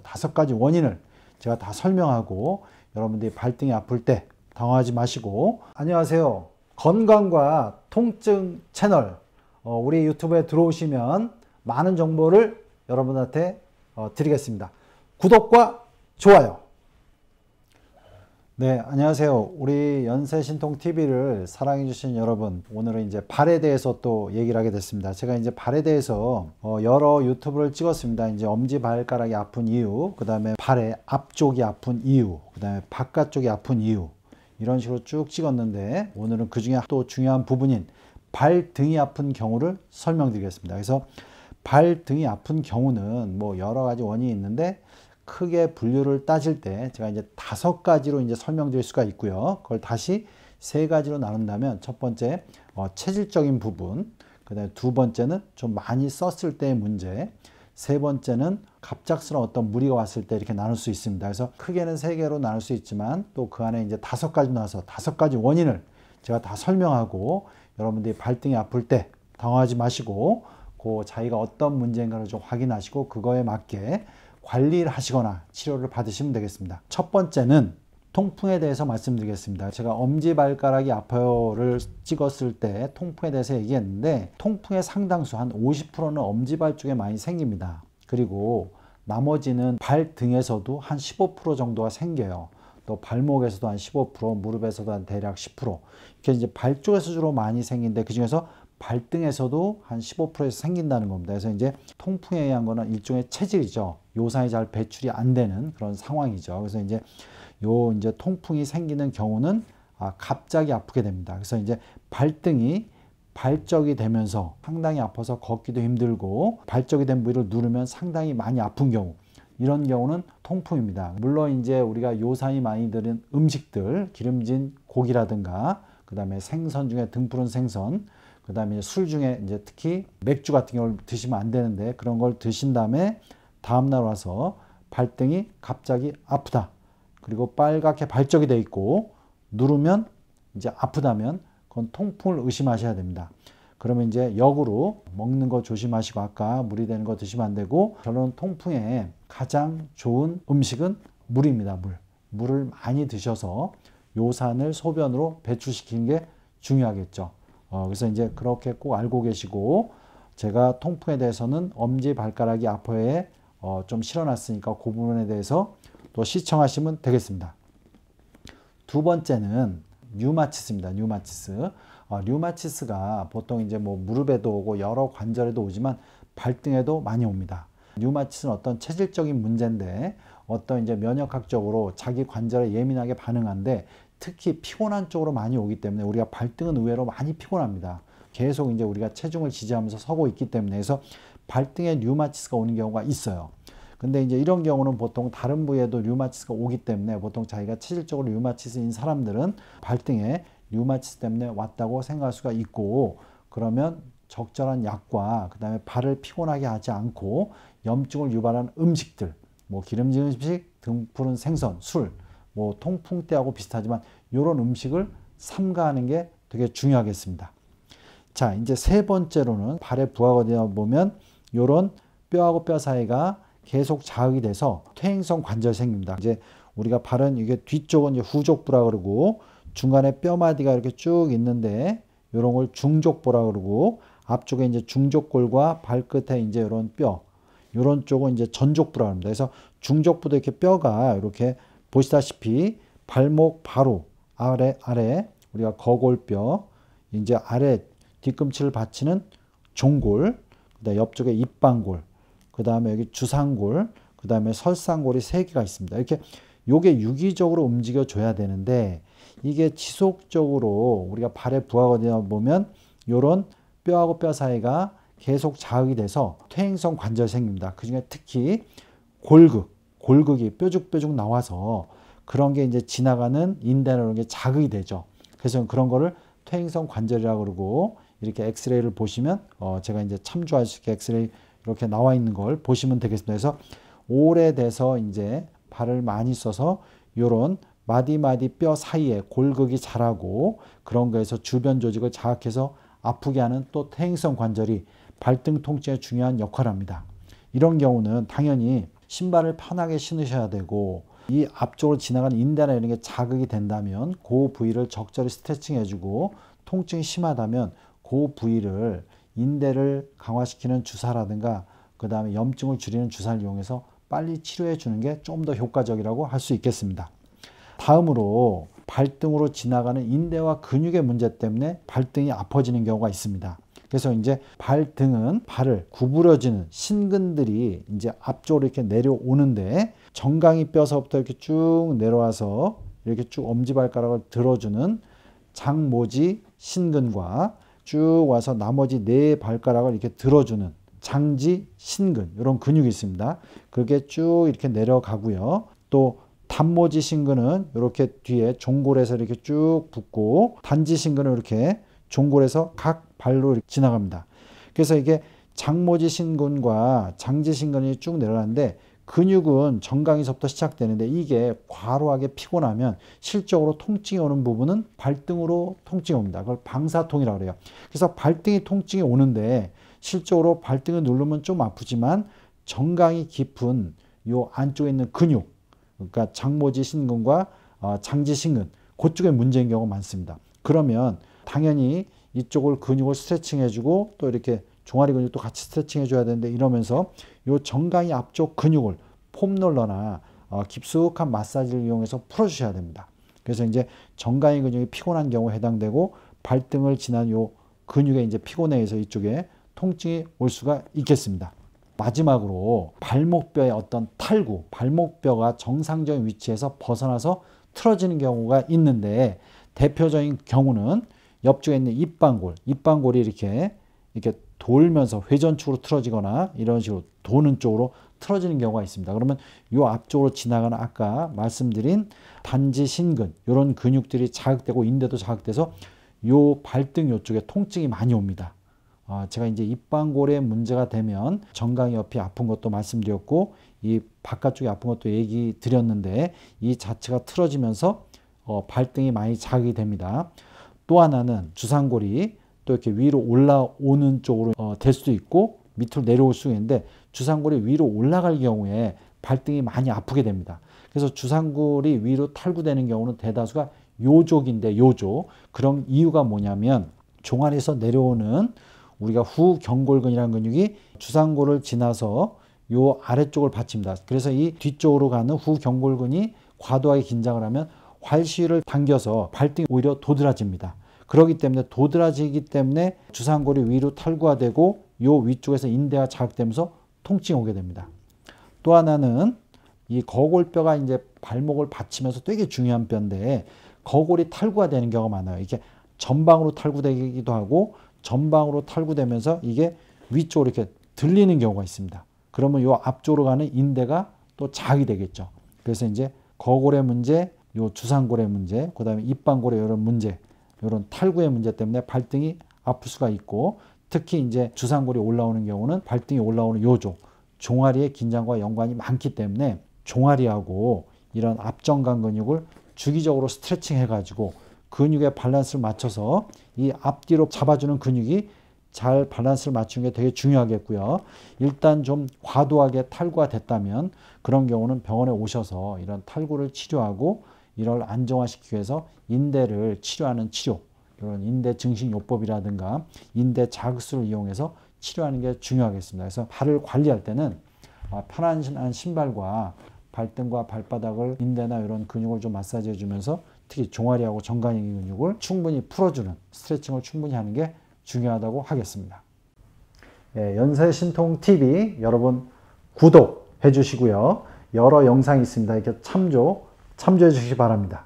5가지 원인을 제가 다 설명하고 여러분들이 발등이 아플 때 당황하지 마시고. 안녕하세요. 건강과 통증 채널 우리 유튜브에 들어오시면 많은 정보를 여러분한테 드리겠습니다. 구독과 좋아요. 네, 안녕하세요. 우리 연세신통TV를 사랑해주신 여러분, 오늘은 이제 발에 대해서 또 얘기를 하게 됐습니다. 제가 이제 발에 대해서 여러 유튜브를 찍었습니다. 이제 엄지발가락이 아픈 이유, 그 다음에 발의 앞쪽이 아픈 이유, 그 다음에 바깥쪽이 아픈 이유, 이런 식으로 쭉 찍었는데, 오늘은 그 중에 또 중요한 부분인 발등이 아픈 경우를 설명드리겠습니다. 그래서 발등이 아픈 경우는 뭐 여러 가지 원인이 있는데, 크게 분류를 따질 때 제가 이제 5가지로 이제 설명드릴 수가 있고요. 그걸 다시 3가지로 나눈다면, 첫 번째 체질적인 부분, 그 다음에 두 번째는 좀 많이 썼을 때의 문제, 세 번째는 갑작스러운 어떤 무리가 왔을 때 이렇게 나눌 수 있습니다. 그래서 크게는 3개로 나눌 수 있지만 또 그 안에 이제 5가지 나와서 5가지 원인을 제가 다 설명하고, 여러분들이 발등이 아플 때 당황하지 마시고 그 자기가 어떤 문제인가를 좀 확인하시고 그거에 맞게 관리를 하시거나 치료를 받으시면 되겠습니다. 첫 번째는 통풍에 대해서 말씀드리겠습니다. 제가 엄지발가락이 아파요를 찍었을 때 통풍에 대해서 얘기했는데, 통풍의 상당수 한 50%는 엄지발 쪽에 많이 생깁니다. 그리고 나머지는 발등에서도 한 15% 정도가 생겨요. 또 발목에서도 한 15%, 무릎에서도 한 대략 10%. 이렇게 이제 발 쪽에서 주로 많이 생기는데, 그 중에서 발등에서도 한 15%에서 생긴다는 겁니다. 그래서 이제 통풍에 의한 거는 일종의 체질이죠. 요산이 잘 배출이 안 되는 그런 상황이죠. 그래서 이제 통풍이 생기는 경우는 갑자기 아프게 됩니다. 그래서 이제 발등이 발적이 되면서 상당히 아파서 걷기도 힘들고, 발적이 된 부위를 누르면 상당히 많이 아픈 경우, 이런 경우는 통풍입니다. 물론 이제 우리가 요산이 많이 들은 음식들, 기름진 고기라든가, 그 다음에 생선 중에 등푸른 생선, 그 다음에 술 중에 이제 특히 맥주 같은 경우를 드시면 안 되는데, 그런 걸 드신 다음에 다음날 와서 발등이 갑자기 아프다, 그리고 빨갛게 발적이 돼 있고 누르면 이제 아프다면 그건 통풍을 의심하셔야 됩니다. 그러면 이제 역으로 먹는 거 조심하시고, 아까 물이 되는 거 드시면 안 되고, 저는 통풍에 가장 좋은 음식은 물입니다. 물을 많이 드셔서 요산을 소변으로 배출시키는 게 중요하겠죠. 그래서 이제 그렇게 꼭 알고 계시고, 제가 통풍에 대해서는 엄지발가락이 아파요에 좀 실어놨으니까 그 부분에 대해서 또 시청하시면 되겠습니다. 두 번째는 류마티스입니다. 류마티스가 보통 이제 뭐 무릎에도 오고 여러 관절에도 오지만 발등에도 많이 옵니다. 류마티스는 어떤 체질적인 문제인데, 어떤 이제 면역학적으로 자기 관절에 예민하게 반응하는데, 특히 피곤한 쪽으로 많이 오기 때문에 우리가 발등은 의외로 많이 피곤합니다. 계속 이제 우리가 체중을 지지하면서 서고 있기 때문에, 그래서 발등에 류마티스가 오는 경우가 있어요. 근데 이제 이런 경우는 보통 다른 부위에도 류마티스가 오기 때문에, 보통 자기가 체질적으로 류마티스인 사람들은 발등에 류마티스 때문에 왔다고 생각할 수가 있고, 그러면 적절한 약과 그 다음에 발을 피곤하게 하지 않고 염증을 유발하는 음식들, 뭐 기름진 음식, 등푸른 생선, 술, 뭐 통풍때하고 비슷하지만 이런 음식을 삼가하는 게 되게 중요하겠습니다. 자, 이제 세 번째로는 발에 부하가 되다 보면 이런 뼈하고 뼈 사이가 계속 자극이 돼서 퇴행성 관절이 생깁니다. 이제 우리가 발은 이게 뒤쪽은 이제 후족부라 그러고, 중간에 뼈마디가 이렇게 쭉 있는데 이런 걸 중족부라 그러고, 앞쪽에 이제 중족골과 발끝에 이제 이런 뼈, 이런 쪽은 이제 전족부라 합니다. 그래서 중족부도 이렇게 뼈가 이렇게 보시다시피 발목 바로 아래 우리가 거골뼈, 이제 아래 뒤꿈치를 받치는 종골, 그다음에 옆쪽에 입방골, 그 다음에 여기 주상골, 그 다음에 설상골이 3개가 있습니다. 이렇게 요게 유기적으로 움직여 줘야 되는데, 이게 지속적으로 우리가 발에 부하가 되다 보면 요런 뼈하고 뼈 사이가 계속 자극이 돼서 퇴행성 관절이 생깁니다. 그 중에 특히 골극이 뾰족뾰족 나와서 그런 게 이제 지나가는 인대나 이런 게 자극이 되죠. 그래서 그런 거를 퇴행성 관절이라고 그러고, 이렇게 엑스레이를 보시면 제가 이제 참조할 수 있게 엑스레이 이렇게 나와 있는 걸 보시면 되겠습니다. 그래서 오래돼서 이제 발을 많이 써서 요런 마디마디 뼈 사이에 골극이 자라고, 그런 거에서 주변 조직을 자극해서 아프게 하는 또 퇴행성 관절이 발등 통증에 중요한 역할을 합니다. 이런 경우는 당연히 신발을 편하게 신으셔야 되고 이 앞쪽으로 지나가는 인대나 이런 게 자극이 된다면 그 부위를 적절히 스트레칭 해주고 통증이 심하다면 그 부위를 인대를 강화시키는 주사라든가 그 다음에 염증을 줄이는 주사를 이용해서 빨리 치료해 주는 게 좀 더 효과적이라고 할 수 있겠습니다. 다음으로 발등으로 지나가는 인대와 근육의 문제 때문에 발등이 아파지는 경우가 있습니다. 그래서 이제 발등은 발을 구부러지는 신근들이 이제 앞쪽으로 이렇게 내려오는데 정강이 뼈서부터 이렇게 쭉 내려와서 이렇게 쭉 엄지발가락을 들어주는 장모지 신근과 쭉 와서 나머지 네 발가락을 이렇게 들어주는 장지 신근 이런 근육이 있습니다. 그게 쭉 이렇게 내려가고요. 또 단모지 신근은 이렇게 뒤에 종골에서 이렇게 쭉 붙고 단지 신근은 이렇게 종골에서 각 발로 지나갑니다. 그래서 이게 장모지 신근과 장지 신근이 쭉 내려가는데 근육은 정강이서부터 시작되는데 이게 과로하게 피곤하면 실적으로 통증이 오는 부분은 발등으로 통증이 옵니다. 그걸 방사통이라고 그래요. 그래서 발등이 통증이 오는데 실적으로 발등을 누르면 좀 아프지만 정강이 깊은 요 안쪽에 있는 근육 그러니까 장모지 신근과 장지 신근 그쪽에 문제인 경우가 많습니다. 그러면 당연히 이쪽을 근육을 스트레칭 해주고 또 이렇게 종아리 근육도 같이 스트레칭 해줘야 되는데 이러면서 이 정강이 앞쪽 근육을 폼롤러나 깊숙한 마사지를 이용해서 풀어주셔야 됩니다. 그래서 이제 정강이 근육이 피곤한 경우에 해당되고 발등을 지난 이 근육에 이제 피곤해서 이쪽에 통증이 올 수가 있겠습니다. 마지막으로 발목뼈의 어떤 탈구, 발목뼈가 정상적인 위치에서 벗어나서 틀어지는 경우가 있는데 대표적인 경우는 옆쪽에 있는 입방골이 이렇게 돌면서 회전축으로 틀어지거나 이런 식으로 도는 쪽으로 틀어지는 경우가 있습니다. 그러면 이 앞쪽으로 지나가는 아까 말씀드린 단지 신근 이런 근육들이 자극되고 인대도 자극돼서 이 발등 이쪽에 통증이 많이 옵니다. 제가 이제 입방골에 문제가 되면 정강이 옆이 아픈 것도 말씀드렸고 이 바깥쪽이 아픈 것도 얘기 드렸는데 이 자체가 틀어지면서 발등이 많이 자극이 됩니다. 또 하나는 주상골이 또 이렇게 위로 올라오는 쪽으로 될 수도 있고 밑으로 내려올 수 있는데 주상골이 위로 올라갈 경우에 발등이 많이 아프게 됩니다. 그래서 주상골이 위로 탈구되는 경우는 대다수가 요족인데 요족. 그런 이유가 뭐냐면 종아리에서 내려오는 우리가 후경골근이라는 근육이 주상골을 지나서 요 아래쪽을 받칩니다. 그래서 이 뒤쪽으로 가는 후경골근이 과도하게 긴장을 하면 활시위를 당겨서 발등이 오히려 도드라집니다. 그렇기 때문에 도드라지기 때문에 주상골이 위로 탈구가 되고 요 위쪽에서 인대가 자극되면서 통증이 오게 됩니다. 또 하나는 이 거골뼈가 이제 발목을 받치면서 되게 중요한 뼈인데 거골이 탈구가 되는 경우가 많아요. 이게 전방으로 탈구되기도 하고 전방으로 탈구되면서 이게 위쪽으로 이렇게 들리는 경우가 있습니다. 그러면 요 앞쪽으로 가는 인대가 또 자극이 되겠죠. 그래서 이제 거골의 문제, 요 주상골의 문제, 그 다음에 입방골의 이런 문제, 이런 탈구의 문제 때문에 발등이 아플 수가 있고 특히 이제 주상골이 올라오는 경우는 발등이 올라오는 요쪽, 종아리의 긴장과 연관이 많기 때문에 종아리하고 이런 앞정강 근육을 주기적으로 스트레칭 해가지고 근육의 밸런스를 맞춰서 이 앞뒤로 잡아주는 근육이 잘 밸런스를 맞추는 게 되게 중요하겠고요. 일단 좀 과도하게 탈구가 됐다면 그런 경우는 병원에 오셔서 이런 탈구를 치료하고 이를 안정화시키기 위해서 인대를 치료하는 치료, 이런 인대 증식요법이라든가 인대 자극술을 이용해서 치료하는 게 중요하겠습니다. 그래서 발을 관리할 때는 편한 신발과 발등과 발바닥을 인대나 이런 근육을 좀 마사지해 주면서 특히 종아리하고 정강이 근육을 충분히 풀어주는 스트레칭을 충분히 하는 게 중요하다고 하겠습니다. 네, 연세신통TV 여러분 구독해 주시고요. 여러 영상이 있습니다. 이렇게 참조해 주시기 바랍니다.